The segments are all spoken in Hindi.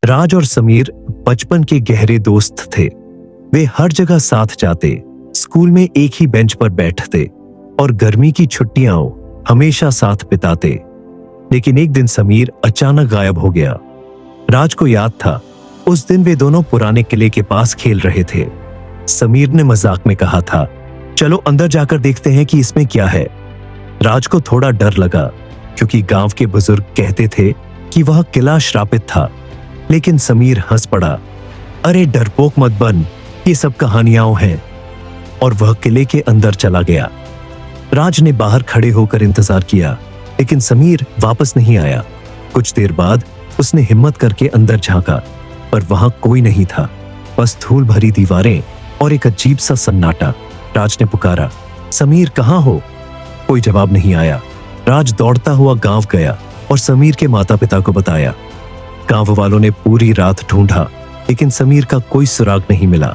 राज और समीर बचपन के गहरे दोस्त थे। वे हर जगह साथ जाते, स्कूल में एक ही बेंच पर बैठते और गर्मी की छुट्टियां हमेशा साथ बिताते। लेकिन एक दिन समीर अचानक गायब हो गया। राज को याद था, उस दिन वे दोनों पुराने किले के पास खेल रहे थे। समीर ने मजाक में कहा था, चलो अंदर जाकर देखते हैं कि इसमें क्या है। राज को थोड़ा डर लगा, क्योंकि गांव के बुजुर्ग कहते थे कि वह किला श्रापित था। लेकिन समीर हंस पड़ा, अरे डरपोक मत बन, ये सब कहानियां हैं। और वह किले के अंदर चला गया। राज ने बाहर खड़े होकर इंतजार किया, लेकिन समीर वापस नहीं आया। कुछ देर बाद उसने हिम्मत करके अंदर झांका, पर वहां कोई नहीं था, बस धूल भरी दीवारें और एक अजीब सा सन्नाटा। राज ने पुकारा, समीर कहाँ हो? कोई जवाब नहीं आया। राज दौड़ता हुआ गांव गया और समीर के माता पिता को बताया। गांव वालों ने पूरी रात ढूंढा, लेकिन समीर का कोई सुराग नहीं मिला।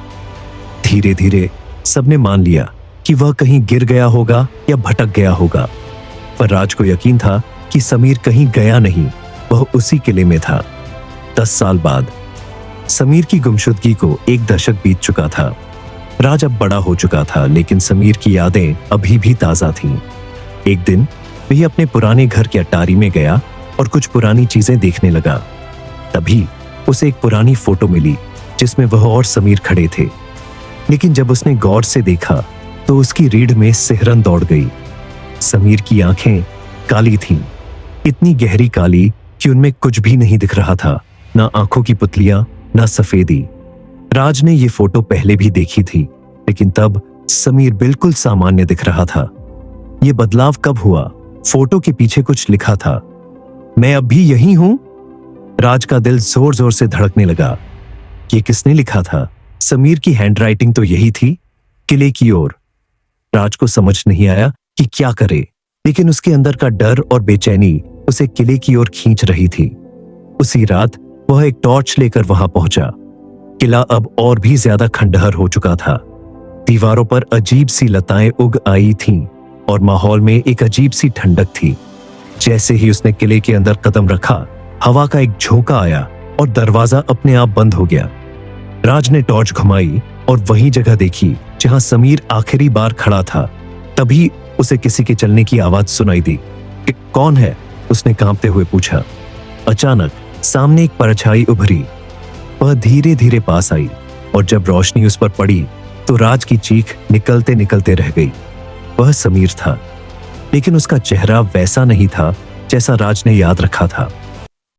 धीरे धीरे सबने मान लिया कि वह कहीं गिर गया होगा या भटक गया होगा। पर राज को यकीन था कि समीर कहीं गया नहीं, वह उसी किले में था। 10 साल बाद समीर की गुमशुदगी को 1 दशक बीत चुका था। राज अब बड़ा हो चुका था, लेकिन समीर की यादें अभी भी ताजा थीं। एक दिन वह अपने पुराने घर के अटारी में गया और कुछ पुरानी चीजें देखने लगा। तभी उसे एक पुरानी फोटो मिली, जिसमें वह और समीर खड़े थे। लेकिन जब उसने गौर से देखा तो उसकी रीढ़ में सिहरन दौड़ गई। समीर की आंखें काली थीं, इतनी गहरी काली कि उनमें कुछ भी नहीं दिख रहा था, ना आंखों की पुतलियां, ना सफेदी। राज ने ये फोटो पहले भी देखी थी, लेकिन तब समीर बिल्कुल सामान्य दिख रहा था। ये बदलाव कब हुआ? फोटो के पीछे कुछ लिखा था, मैं अब भी यही हूं। राज का दिल जोर जोर से धड़कने लगा। ये किसने लिखा था? समीर की हैंडराइटिंग तो यही थी, किले की ओर। राज को समझ नहीं आया कि क्या करे, लेकिन उसके अंदर का डर और बेचैनी उसे किले की ओर खींच रही थी। उसी रात वह एक टॉर्च लेकर वहां पहुंचा। किला अब और भी ज्यादा खंडहर हो चुका था। दीवारों पर अजीब सी लताएं उग आई थीं और माहौल में एक अजीब सी ठंडक थी। जैसे ही उसने किले के अंदर कदम रखा, हवा का एक झोंका आया और दरवाजा अपने आप बंद हो गया। राज ने टॉर्च घुमाई और वही जगह देखी जहां समीर आखिरी बार खड़ा था। तभी उसे किसी के चलने की आवाज सुनाई दी। कौन है? उसने कांपते हुए पूछा। अचानक सामने एक परछाई उभरी। वह धीरे धीरे पास आई और जब रोशनी उस पर पड़ी तो राज की चीख निकलते निकलते रह गई। वह समीर था, लेकिन उसका चेहरा वैसा नहीं था जैसा राज ने याद रखा था।